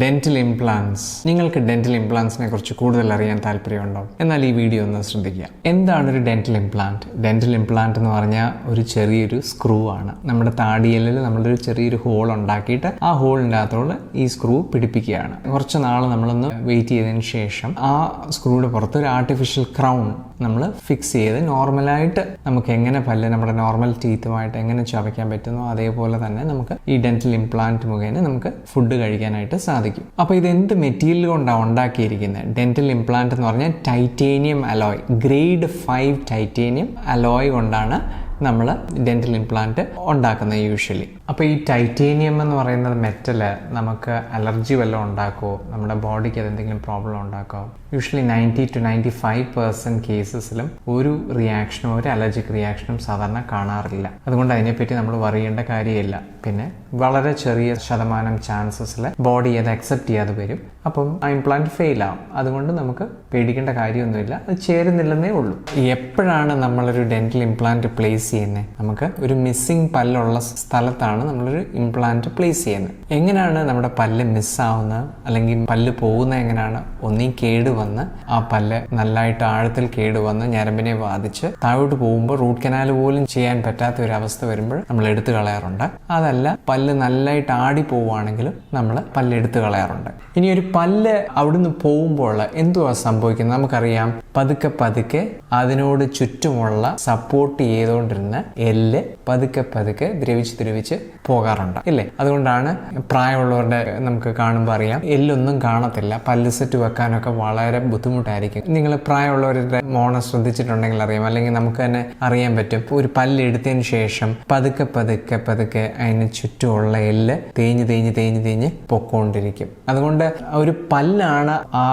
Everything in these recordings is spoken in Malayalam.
Dental implants. നിങ്ങൾക്ക് ഡെന്റൽ ഇംപ്ലാന്റ്സിനെ കുറിച്ച് കൂടുതൽ അറിയാൻ താല്പര്യമുണ്ടോ? എന്നാൽ ഈ വീഡിയോ ഒന്ന് ശ്രദ്ധിക്കുക. എന്താണ് ഒരു ഡെന്റൽ ഇംപ്ലാന്റ്? ഡെന്റൽ ഇംപ്ലാന്റ് എന്ന് പറഞ്ഞാൽ ഒരു ചെറിയൊരു സ്ക്രൂ ആണ്. നമ്മുടെ താടിയലിൽ നമ്മളൊരു ചെറിയൊരു ഹോൾ ഉണ്ടാക്കിയിട്ട് ആ ഹോളിൻ്റെ അകത്തോട് ഈ സ്ക്രൂ പിടിപ്പിക്കുകയാണ്. കുറച്ച് നാൾ നമ്മളൊന്ന് വെയിറ്റ് ചെയ്തതിന് ശേഷം ആ സ്ക്രൂയുടെ പുറത്ത് ഒരു ആർട്ടിഫിഷ്യൽ ക്രൗൺ നമ്മൾ ഫിക്സ് ചെയ്ത് നോർമലായിട്ട് നമുക്ക് എങ്ങനെ പല്ല് നമ്മുടെ നോർമൽ ടീത്തുമായിട്ട് എങ്ങനെ ചവയ്ക്കാൻ പറ്റുന്നോ അതേപോലെ തന്നെ നമുക്ക് ഈ ഡെന്റൽ ഇംപ്ലാന്റ് മുഖേന നമുക്ക് ഫുഡ് കഴിക്കാനായിട്ട് സാധിക്കും. അപ്പോൾ ഇത് എന്ത് മെറ്റീരിയൽ കൊണ്ടാണ് ഉണ്ടാക്കിയിരിക്കുന്നത്? ഡെന്റൽ ഇംപ്ലാന്റ് എന്ന് പറഞ്ഞാൽ titanium alloy, grade 5 titanium alloy കൊണ്ടാണ് നമ്മൾ ഡെന്റൽ ഇംപ്ലാന്റ് ഉണ്ടാക്കുന്നത് യൂഷ്വലി. അപ്പോൾ ഈ ടൈറ്റേനിയം എന്ന് പറയുന്നത് മെറ്റൽ നമുക്ക് അലർജി വല്ലതും ഉണ്ടാക്കുമോ? നമ്മുടെ ബോഡിക്ക് അതെന്തെങ്കിലും പ്രോബ്ലം ഉണ്ടാക്കുമോ? യൂഷ്വലി 90 to 95% കേസസിലും ഒരു റിയാക്ഷനും ഒരു അലർജിക് റിയാക്ഷനും സാധാരണ കാണാറില്ല. അതുകൊണ്ട് അതിനെപ്പറ്റി നമ്മൾ പറയേണ്ട കാര്യമില്ല. പിന്നെ വളരെ ചെറിയ ശതമാനം ചാൻസസിൽ ബോഡി അത് അക്സെപ്റ്റ് ചെയ്യാതെ വരും. അപ്പം ആ ഇംപ്ലാന്റ് ഫെയിൽ ആവും. അതുകൊണ്ട് നമുക്ക് പേടിക്കേണ്ട കാര്യമൊന്നുമില്ല, അത് ചേരുന്നില്ലെന്നേ ഉള്ളൂ. എപ്പോഴാണ് നമ്മളൊരു ഡെന്റൽ ഇംപ്ലാന്റ് പ്ലേസ് ചെയ്യുന്നത്? നമുക്ക് ഒരു മിസ്സിംഗ് പല്ലുള്ള സ്ഥലത്താണ് നമ്മളൊരു ഇംപ്ലാന്റ് പ്ലേസ് ചെയ്യുന്നത്. എങ്ങനെയാണ് നമ്മുടെ പല്ല് മിസ്സാവുന്നത് അല്ലെങ്കിൽ പല്ല് പോകുന്നത്? എങ്ങനെയാണ്? ഒന്നീ കേടുവന്ന് ആ പല്ല് നല്ലതായിട്ട് ആഴത്തിൽ കേടുവന്ന് ഞരമ്പിനെ ബാധിച്ച് താഴോട്ട് പോകുമ്പോൾ റൂട്ട് കനാൽ പോലും ചെയ്യാൻ പറ്റാത്ത ഒരു അവസ്ഥ വരുമ്പോൾ നമ്മൾ എടുത്തു കളയാറുണ്ട്. അതല്ല, പല്ല് നല്ലതായിട്ട് ആടി പോവുകയാണെങ്കിലും നമ്മൾ പല്ല് എടുത്തു കളയാറുണ്ട്. ഇനി ഒരു പല്ല് അവിടുന്ന് പോകുമ്പോൾ എന്തുവാ സംഭവിക്കുന്നത്? നമുക്കറിയാം, പതുക്കെ പതുക്കെ അതിനോട് ചുറ്റുമുള്ള സപ്പോർട്ട് ചെയ്തുകൊണ്ടിരുന്ന എല്ല് പതുക്കെ പതുക്കെ ദ്രവിച്ച് പോകാറുണ്ട്, ഇല്ലേ? അതുകൊണ്ടാണ് പ്രായമുള്ളവരുടെ നമുക്ക് കാണുമ്പോൾ അറിയാം, എല്ലൊന്നും കാണത്തില്ല, പല്ല് സെറ്റ് വെക്കാനൊക്കെ വളരെ ബുദ്ധിമുട്ടായിരിക്കും. നിങ്ങൾ പ്രായമുള്ളവരുടെ മോണ ശ്രദ്ധിച്ചിട്ടുണ്ടെങ്കിൽ അറിയാം, അല്ലെങ്കിൽ നമുക്ക് തന്നെ അറിയാൻ പറ്റും. ഒരു പല്ല് എടുത്തതിന് ശേഷം പതുക്കെ പതുക്കെ പതുക്കെ അതിന് ചുറ്റുമുള്ള എല്ല് തേഞ്ഞ് പൊക്കോണ്ടിരിക്കും. അതുകൊണ്ട് ഒരു പല്ലാണ് ആ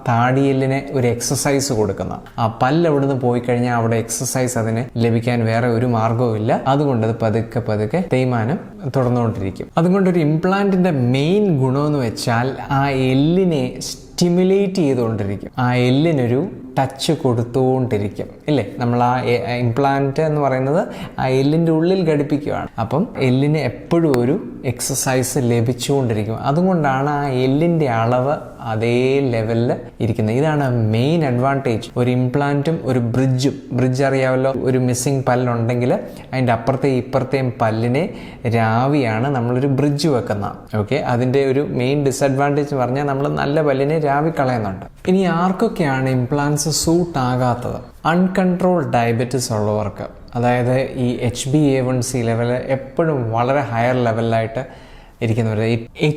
താടിയെല്ലിന് ഒരു എക്സസൈസ് കൊടുക്കുന്നത്. ആ പല്ല് അവിടുന്ന് പോയി കഴിഞ്ഞാൽ അവിടെ എക്സസൈസ് അതിന് ലഭിക്കാൻ വേറെ ഒരു മാർഗവും ഇല്ല. അതുകൊണ്ട് അത് പതുക്കെ പതുക്കെ തേയ്മാനം തുടർന്നുകൊണ്ടിരിക്കും. അതുകൊണ്ട് ഒരു ഇംപ്ലാന്റിന്റെ മെയിൻ ഗുണമെന്ന് വെച്ചാൽ ആ എല്ലിനെ സ്റ്റിമുലേറ്റ് ചെയ്തുകൊണ്ടിരിക്കും, ആ എല്ലിനൊരു ടച്ച് കൊടുത്തുകൊണ്ടിരിക്കും, ഇല്ലേ? നമ്മൾ ആ ഇംപ്ലാന്റ് എന്ന് പറയുന്നത് ആ എല്ലിൻ്റെ ഉള്ളിൽ ഘടിപ്പിക്കുകയാണ്. അപ്പം എല്ലിന് എപ്പോഴും ഒരു എക്സസൈസ് ലഭിച്ചുകൊണ്ടിരിക്കും. അതുകൊണ്ടാണ് ആ എല്ലിൻ്റെ അളവ് അതേ ലെവലിൽ ഇരിക്കുന്നത്. ഇതാണ് മെയിൻ അഡ്വാൻറ്റേജ്. ഒരു ഇംപ്ലാന്റും ഒരു ബ്രിഡ്ജ് അറിയാമല്ലോ. ഒരു മിസ്സിംഗ് പല്ലുണ്ടെങ്കിൽ അതിൻ്റെ അപ്പുറത്തെയും ഇപ്പുറത്തെയും പല്ലിനെ രാവിയാണ് നമ്മളൊരു ബ്രിഡ്ജ് വെക്കുന്നത്. ഓക്കെ, അതിൻ്റെ ഒരു മെയിൻ ഡിസഡ്വാൻറ്റേജ് പറഞ്ഞാൽ നമ്മൾ നല്ല പല്ലിനെ രാവി കളയുന്നുണ്ട്. ഇനി ആർക്കൊക്കെയാണ് ഇംപ്ലാന്റ്സ് സൂട്ട് ആകാത്തത്? അൺകൺട്രോൾഡ് ഡയബറ്റിസ് ഉള്ളവർക്ക്, അതായത് ഈ HbA1c ലെവല് എപ്പോഴും വളരെ ഹയർ ലെവലിലായിട്ട് ഇരിക്കുന്നവർ.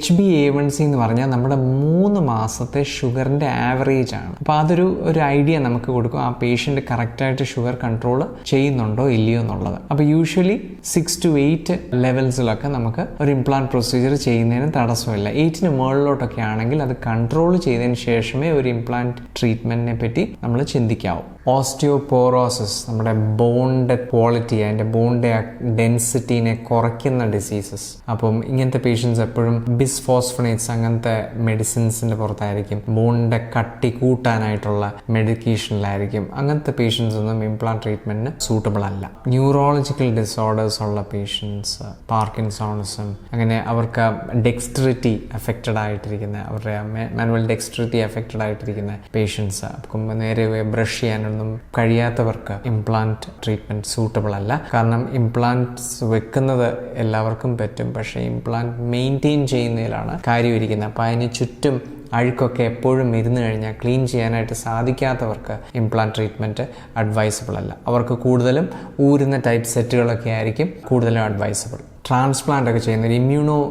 HbA1c എന്ന് പറഞ്ഞാൽ നമ്മുടെ 3 മാസത്തെ ഷുഗറിൻ്റെ ആവറേജ് ആണ്. അപ്പോൾ അതൊരു ഐഡിയ നമുക്ക് കൊടുക്കും ആ പേഷ്യൻ്റ് കറക്റ്റായിട്ട് ഷുഗർ കൺട്രോൾ ചെയ്യുന്നുണ്ടോ ഇല്ലയോ എന്നുള്ളത്. അപ്പോൾ യൂഷ്വലി 6 to 8 ലെവൽസിലൊക്കെ നമുക്ക് ഒരു ഇംപ്ലാന്റ് പ്രൊസീജിയർ ചെയ്യുന്നതിന് തടസ്സമില്ല. 8ന് മുകളിലോട്ടൊക്കെ ആണെങ്കിൽ അത് കൺട്രോൾ ചെയ്തതിന് ശേഷമേ ഒരു ഇംപ്ലാന്റ് ട്രീറ്റ്മെൻറ്റിനെ പറ്റി നമ്മൾ ചിന്തിക്കാവൂ. ഓസ്റ്റിയോപോറോസിസ്, നമ്മുടെ ബോണിൻ്റെ ക്വാളിറ്റി, അതിൻ്റെ ബോണിൻ്റെ ഡെൻസിറ്റീനെ കുറയ്ക്കുന്ന ഡിസീസസ്. അപ്പം ഇങ്ങനത്തെ പേഷ്യൻസ് എപ്പോഴും ബിസ്ഫോസ്ഫണേറ്റ്സ് അങ്ങനത്തെ മെഡിസിൻസിൻ്റെ പുറത്തായിരിക്കും. ബോണിൻ്റെ കട്ടി കൂട്ടാനായിട്ടുള്ള മെഡിക്കേഷനിലായിരിക്കും. അങ്ങനത്തെ പേഷ്യൻസ് ഒന്നും ഇംപ്ലാന്റ് ട്രീറ്റ്മെൻറ്റിന് സൂട്ടബിൾ അല്ല. ന്യൂറോളജിക്കൽ ഡിസോർഡേഴ്സ് ഉള്ള പേഷ്യൻസ്, പാർക്കിൻസോണിസം, അങ്ങനെ അവർക്ക് ഡെക്സ്ട്രിറ്റി അഫക്റ്റഡ് ആയിട്ടിരിക്കുന്ന, അവരുടെ മാനുവൽ ഡെക്സ്ട്രിറ്റി അഫക്റ്റഡ് ആയിട്ടിരിക്കുന്ന പേഷ്യൻസ്, അപ്പം നേരെ ബ്രഷ് ചെയ്യാനൊന്നും കഴിയാത്തവർക്ക് ഇംപ്ലാന്റ് ട്രീറ്റ്മെൻറ്റ് സൂട്ടബിൾ അല്ല. കാരണം ഇംപ്ലാന്റ്സ് വെക്കുന്നത് എല്ലാവർക്കും പറ്റും, പക്ഷേ ഇംപ്ലാന്റ് മെയിൻറ്റെയിൻ ചെയ്യുന്നതിലാണ് കാര്യം ഇരിക്കുന്നത്. അപ്പോൾ അതിന് ചുറ്റും അഴുക്കൊക്കെ എപ്പോഴും ഇരുന്ന് കഴിഞ്ഞാൽ ക്ലീൻ ചെയ്യാനായിട്ട് സാധിക്കാത്തവർക്ക് ഇംപ്ലാന്റ് ട്രീറ്റ്മെൻറ്റ് അഡ്വൈസബിൾ അല്ല. അവർക്ക് കൂടുതലും ഊരുന്ന ടൈപ്പ് സെറ്റുകളൊക്കെ ആയിരിക്കും കൂടുതലും അഡ്വൈസബിൾ. ട്രാൻസ്പ്ലാന്റ് ഒക്കെ ചെയ്യുന്ന ഇമ്മ്യൂണോ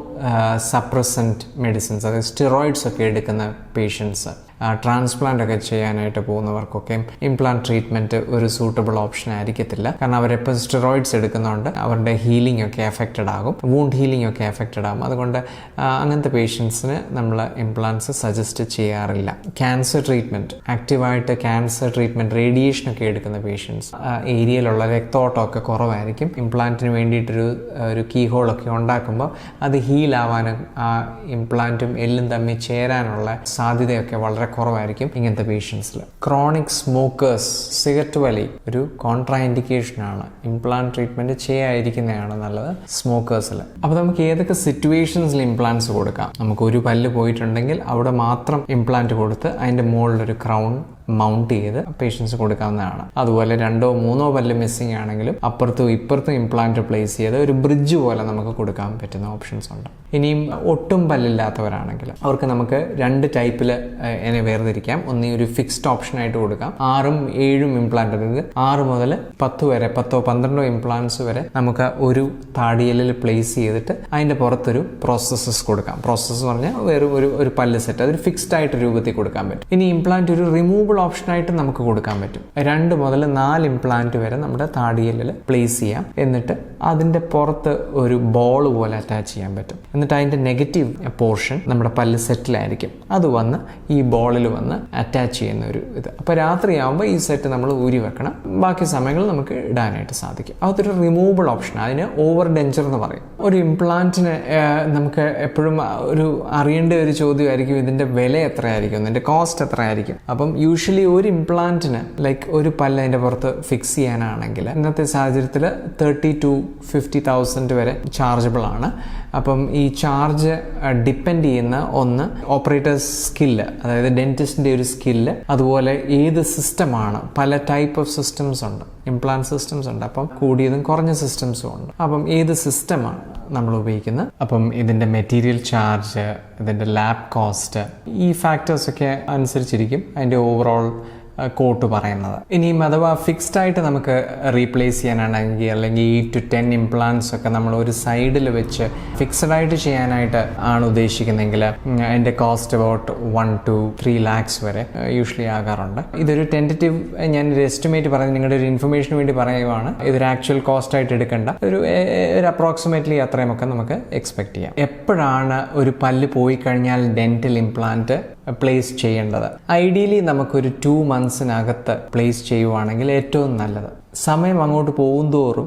സപ്രസൻറ്റ് മെഡിസിൻസ്, അതായത് സ്റ്റിറോയിഡ്സ് ഒക്കെ എടുക്കുന്ന പേഷ്യൻസ്, ട്രാൻസ്പ്ലാന്റ് ഒക്കെ ചെയ്യാനായിട്ട് പോകുന്നവർക്കൊക്കെ ഇംപ്ലാന്റ് ട്രീറ്റ്മെൻറ്റ് ഒരു സൂട്ടബിൾ ഓപ്ഷൻ ആയിരിക്കത്തില്ല. കാരണം അവരെപ്പോൾ സ്റ്റിറോയിഡ്സ് എടുക്കുന്നതുകൊണ്ട് അവരുടെ ഹീലിംഗ് ഒക്കെ എഫക്റ്റഡ് ആകും, വൂണ്ട് ഹീലിംഗ് ഒക്കെ എഫക്റ്റഡ് ആകും. അതുകൊണ്ട് അങ്ങനത്തെ പേഷ്യൻസിന് നമ്മൾ ഇംപ്ലാന്റ്സ് സജസ്റ്റ് ചെയ്യാറില്ല. ക്യാൻസർ ട്രീറ്റ്മെൻറ്റ്, ആക്റ്റീവായിട്ട് ക്യാൻസർ ട്രീറ്റ്മെൻറ്റ്, റേഡിയേഷൻ ഒക്കെ എടുക്കുന്ന പേഷ്യൻസ് ഏരിയയിലുള്ള രക്തോട്ടമൊക്കെ കുറവായിരിക്കും. ഇംപ്ലാന്റിന് വേണ്ടിയിട്ടൊരു കീ ഹോളൊക്കെ ഉണ്ടാക്കുമ്പോൾ അത് ഹീലാവാനും ആ ഇംപ്ലാന്റും എല്ലും തമ്മിൽ ചേരാനുള്ള സാധ്യതയൊക്കെ വളരെ കുറവായിരിക്കും ഇങ്ങനത്തെ പേഷ്യൻസിൽ. ക്രോണിക് സ്മോക്കേഴ്സ്, സിഗരറ്റ് വലി ഒരു കോൺട്രാ ഇൻഡിക്കേഷനാണ്. ഇംപ്ലാന്റ് ട്രീറ്റ്മെന്റ് ചെയ്യാതിരിക്കുന്നതാണ് നല്ലത് സ്മോക്കേഴ്സിൽ. അപ്പോൾ നമുക്ക് ഏതൊക്കെ സിറ്റുവേഷൻസിൽ ഇംപ്ലാന്റ്സ് കൊടുക്കാം? നമുക്ക് ഒരു പല്ല് പോയിട്ടുണ്ടെങ്കിൽ അവിടെ മാത്രം ഇംപ്ലാന്റ് കൊടുത്ത് അതിൻ്റെ മുകളിലൊരു ക്രൗൺ മൗണ്ട് ചെയ്ത് പേഷ്യൻസ് കൊടുക്കാവുന്നതാണ്. അതുപോലെ 2 or 3 പല്ല് മിസ്സിംഗ് ആണെങ്കിലും അപ്പുറത്തും ഇപ്പുറത്തും ഇംപ്ലാന്റ് പ്ലേസ് ചെയ്ത് ഒരു ബ്രിഡ്ജ് പോലെ നമുക്ക് കൊടുക്കാൻ പറ്റുന്ന ഓപ്ഷൻസ് ഉണ്ട്. ഇനിയും ഒട്ടും പല്ലില്ലാത്തവരാണെങ്കിൽ അവർക്ക് നമുക്ക് 2 ടൈപ്പിൽ അതിനെ വേർതിരിക്കാം. ഒന്നീ ഒരു ഫിക്സ്ഡ് ഓപ്ഷനായിട്ട് കൊടുക്കാം. 6ഉം 7ഉം ഇംപ്ലാന്റ്, അതായത് 6 മുതൽ 10 വരെ 10ഓ 12ഓ ഇംപ്ലാന്റ്സ് വരെ നമുക്ക് ഒരു താടിയലിൽ പ്ലേസ് ചെയ്തിട്ട് അതിൻ്റെ പുറത്തൊരു പ്രോസസ്സസ് കൊടുക്കാം. പ്രോസസ്സ് പറഞ്ഞാൽ വേറെ ഒരു പല്ല് സെറ്റ്, അതൊരു ഫിക്സ്ഡ് ആയിട്ട് രൂപത്തിൽ കൊടുക്കാൻ പറ്റും. ഇനി ഇംപ്ലാന്റ് ഒരു റിമൂവബിൾ ഓപ്ഷനായിട്ട് നമുക്ക് കൊടുക്കാൻ പറ്റും. 2 മുതൽ 4 ഇംപ്ലാന്റ് വരെ നമ്മുടെ താടിയലിൽ പ്ലേസ് ചെയ്യാം. എന്നിട്ട് അതിൻ്റെ പുറത്ത് ഒരു ബോൾ പോലെ അറ്റാച്ച് ചെയ്യാൻ പറ്റും. എന്നിട്ട് അതിൻ്റെ നെഗറ്റീവ് പോർഷൻ നമ്മുടെ പല്ല് സെറ്റിലായിരിക്കും. അത് വന്ന് ഈ ബോളിൽ വന്ന് അറ്റാച്ച് ചെയ്യുന്ന ഒരു ഇത്. അപ്പോൾ രാത്രിയാകുമ്പോൾ ഈ സെറ്റ് നമ്മൾ ഊരി വെക്കണം. ബാക്കി സമയങ്ങളിൽ നമുക്ക് ഇടാനായിട്ട് സാധിക്കും. അതൊരു റിമൂവബിൾ ഓപ്ഷൻ. അതിന് ഓവർ ഡെഞ്ചർ എന്ന് പറയും. ഒരു ഇംപ്ലാന്റിന് നമുക്ക് എപ്പോഴും ഒരു അറിയേണ്ട ഒരു ചോദ്യമായിരിക്കും, ഇതിൻ്റെ വില എത്രയായിരിക്കും, ഇതിൻ്റെ കോസ്റ്റ് എത്രയായിരിക്കും. അപ്പം യൂഷ്വലി ഒരു ഇംപ്ലാന്റിന് ഒരു പല്ല് അതിൻ്റെ പുറത്ത് ഫിക്സ് ചെയ്യാനാണെങ്കിൽ ഇന്നത്തെ സാഹചര്യത്തിൽ 30,000 to 50,000 വരെ ചാർജബിൾ ആണ്. അപ്പം ഈ ചാർജ് ഡിപ്പെൻഡ് ചെയ്യുന്ന ഒന്ന് ഓപ്പറേറ്റേഴ്സ് സ്കില്ല്, അതായത് ഡെന്റിസ്റ്റിൻ്റെ ഒരു സ്കില്ല്, അതുപോലെ ഏത് സിസ്റ്റമാണ്. പല ടൈപ്പ് ഓഫ് സിസ്റ്റംസ് ഉണ്ട്, ഇംപ്ലാന്റ് സിസ്റ്റംസ് ഉണ്ട്. അപ്പം കൂടിയതും കുറഞ്ഞ സിസ്റ്റംസും ഉണ്ട്. അപ്പം ഏത് സിസ്റ്റമാണ് നമ്മൾ ഉപയോഗിക്കുന്നത്, അപ്പം ഇതിൻ്റെ മെറ്റീരിയൽ ചാർജ്, ഇതിൻ്റെ ലാബ് കോസ്റ്റ്, ഈ ഫാക്ടേഴ്സൊക്കെ അനുസരിച്ചിരിക്കും അതിൻ്റെ ഓവറോൾ കോട്ട് പറയുന്നത്. ഇനിയും അഥവാ ഫിക്സ്ഡ് ആയിട്ട് നമുക്ക് റീപ്ലേസ് ചെയ്യാനാണെങ്കിൽ അല്ലെങ്കിൽ 8 to 10 ഇംപ്ലാന്റ്സ് ഒക്കെ നമ്മൾ ഒരു സൈഡിൽ വെച്ച് ഫിക്സഡ് ആയിട്ട് ചെയ്യാനായിട്ട് ആണ് ഉദ്ദേശിക്കുന്നതെങ്കിൽ അതിൻ്റെ കോസ്റ്റ് അബൌട്ട് 1 to 3 lakhs വരെ യൂഷ്വലി ആകാറുണ്ട്. ഇതൊരു ടെൻറ്റേറ്റീവ്, ഞാനൊരു എസ്റ്റിമേറ്റ് പറയുന്നത് നിങ്ങളുടെ ഒരു ഇൻഫർമേഷന് വേണ്ടി പറയുവാണ്. ഇതൊരു ആക്ച്വൽ കോസ്റ്റ് ആയിട്ട് എടുക്കേണ്ട ഒരു അപ്രോക്സിമേറ്റ്ലി അത്രയുമൊക്കെ നമുക്ക് എക്സ്പെക്ട് ചെയ്യാം. എപ്പോഴാണ് ഒരു പല്ല് പോയി കഴിഞ്ഞാൽ ഡെന്റൽ ഇംപ്ലാന്റ് പ്ലേസ് ചെയ്യേണ്ടത്? ഐഡിയലി നമുക്കൊരു 2 monthsനകത്ത് പ്ലേസ് ചെയ്യുവാണെങ്കിൽ ഏറ്റവും നല്ലത്. സമയം അങ്ങോട്ട് പോകുന്തോറും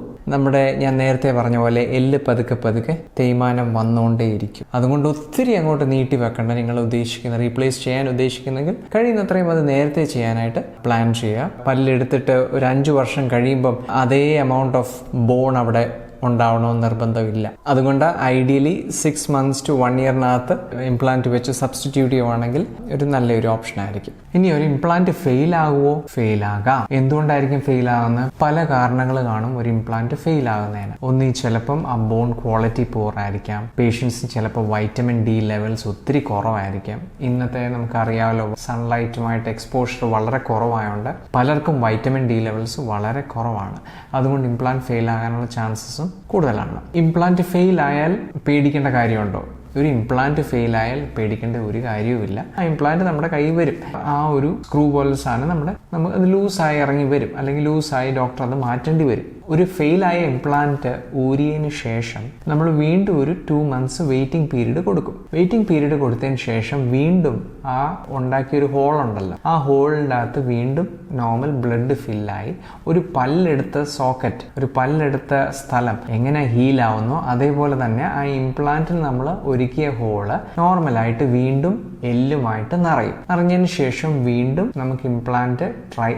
ഞാൻ നേരത്തെ പറഞ്ഞ പോലെ എല്ല് പതുക്കെ തേയ്മാനം വന്നുകൊണ്ടേയിരിക്കും. അതുകൊണ്ട് ഒത്തിരി അങ്ങോട്ട് നീട്ടി വെക്കേണ്ട. നിങ്ങൾ റീപ്ലേസ് ചെയ്യാൻ ഉദ്ദേശിക്കുന്നെങ്കിൽ കഴിയുന്നത്രയും അത് നേരത്തെ ചെയ്യാനായിട്ട് പ്ലാൻ ചെയ്യുക. പല്ലെടുത്തിട്ട് ഒരു 5 വർഷം കഴിയുമ്പം അതേ എമൗണ്ട് ഓഫ് ബോൺ അവിടെ ഉണ്ടാവണമെന്ന് നിർബന്ധമില്ല. അതുകൊണ്ട് ഐഡിയലി 6 months to 1 yearനകത്ത് ഇംപ്ലാന്റ് വെച്ച് സബ്സ്റ്റിറ്റ്യൂട്ട് ചെയ്യുവാണെങ്കിൽ ഒരു നല്ലൊരു ഓപ്ഷൻ ആയിരിക്കും. ഇനി ഒരു ഇംപ്ലാന്റ് ഫെയിൽ ആകുമോ? ഫെയിൽ ആകാം. എന്തുകൊണ്ടായിരിക്കും ഫെയിൽ ആകുന്നത്? പല കാരണങ്ങൾ കാണും ഒരു ഇംപ്ലാന്റ് ഫെയിൽ ആകുന്നതിന്. ഒന്നീ ചിലപ്പം ആ ബോൺ ക്വാളിറ്റി പൂർ ആയിരിക്കാം. പേഷ്യൻസിന് ചിലപ്പോൾ വൈറ്റമിൻ ഡി ലെവൽസ് ഒത്തിരി കുറവായിരിക്കാം. ഇന്നത്തെ നമുക്കറിയാമല്ലോ, സൺലൈറ്റുമായിട്ട് എക്സ്പോഷർ വളരെ കുറവായതുകൊണ്ട് പലർക്കും വൈറ്റമിൻ ഡി ലെവൽസ് വളരെ കുറവാണ്. അതുകൊണ്ട് ഇംപ്ലാന്റ് ഫെയിൽ ആകാനുള്ള ചാൻസസും കൂടുതലാണ്. ഇംപ്ലാന്റ് ഫെയിൽ ആയാൽ പേടിക്കേണ്ട കാര്യമുണ്ടോ? ഒരു ഇംപ്ലാന്റ് ഫെയിൽ ആയാൽ പേടിക്കേണ്ട ഒരു കാര്യവുമില്ല. ആ ഇംപ്ലാന്റ് നമ്മുടെ കയ്യിൽ വരും. ആ ഒരു സ്ക്രൂ പോലെ സാധനം നമുക്ക് അത് ലൂസായി ഇറങ്ങി വരും, അല്ലെങ്കിൽ ലൂസായി ഡോക്ടർ അത് മാറ്റേണ്ടി വരും. ഒരു ഫെയിലായ ഇംപ്ലാന്റ് ഊരിയതിന് ശേഷം നമ്മൾ വീണ്ടും ഒരു 2 months വെയിറ്റിംഗ് പീരീഡ് കൊടുക്കും. വെയിറ്റിംഗ് പീരീഡ് കൊടുത്തതിന് ശേഷം വീണ്ടും ആ ഉണ്ടാക്കിയൊരു ഹോൾ ഉണ്ടല്ലോ, ആ ഹോളിൻ്റെ അകത്ത് വീണ്ടും നോർമൽ ബ്ലഡ് ഫില്ലായി ഒരു പല്ലെടുത്ത സോക്കറ്റ്, ഒരു പല്ലെടുത്ത സ്ഥലം എങ്ങനെ ഹീലാവുന്നോ അതേപോലെ തന്നെ ആ ഇംപ്ലാന്റിൽ നമ്മൾ ഒരുക്കിയ ഹോള് നോർമലായിട്ട് വീണ്ടും എല്ലുമായിട്ട് നിറഞ്ഞതിന് ശേഷം വീണ്ടും നമുക്ക് ഇംപ്ലാന്റ്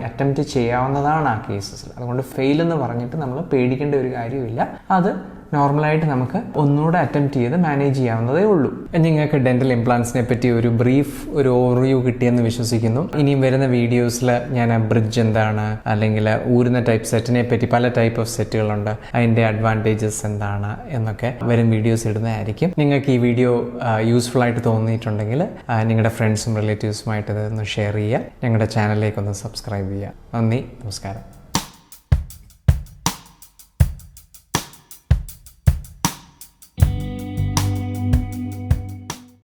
അറ്റംപ്റ്റ് ചെയ്യാവുന്നതാണ് ആ കേസസിൽ. അതുകൊണ്ട് ഫെയിൽ എന്ന് പറഞ്ഞിട്ട് നമ്മൾ പേടിക്കേണ്ട ഒരു കാര്യമില്ല. അത് നോർമലായിട്ട് നമുക്ക് ഒന്നുകൂടെ അറ്റംപ്റ്റ് ചെയ്ത് മാനേജ് ചെയ്യാവുന്നതേ ഉള്ളൂ. നിങ്ങൾക്ക് ഡെന്റൽ ഇംപ്ലാന്റ്സിനെ പറ്റി ഒരു ബ്രീഫ് ഓവർവ്യൂ കിട്ടിയെന്ന് വിശ്വസിക്കുന്നു. ഇനിയും വരുന്ന വീഡിയോസിൽ ഞാൻ ബ്രിഡ്ജ് എന്താണ്, അല്ലെങ്കിൽ ഊരുന്ന ടൈപ്പ് സെറ്റിനെ പറ്റി, പല ടൈപ്പ് ഓഫ് സെറ്റുകളുണ്ട്, അതിൻ്റെ അഡ്വാൻറ്റേജസ് എന്താണ് എന്നൊക്കെ വരും വീഡിയോസ് ഇടുന്നതായിരിക്കും. നിങ്ങൾക്ക് ഈ വീഡിയോ യൂസ്ഫുൾ ആയിട്ട് തോന്നിയിട്ടുണ്ടെങ്കിൽ നിങ്ങളുടെ ഫ്രണ്ട്സും റിലേറ്റീവ്സുമായിട്ട് ഇതൊന്ന് ഷെയർ ചെയ്യുക. ഞങ്ങളുടെ ചാനലിലേക്ക് ഒന്ന് സബ്സ്ക്രൈബ് ചെയ്യുക. നന്ദി, നമസ്കാരം.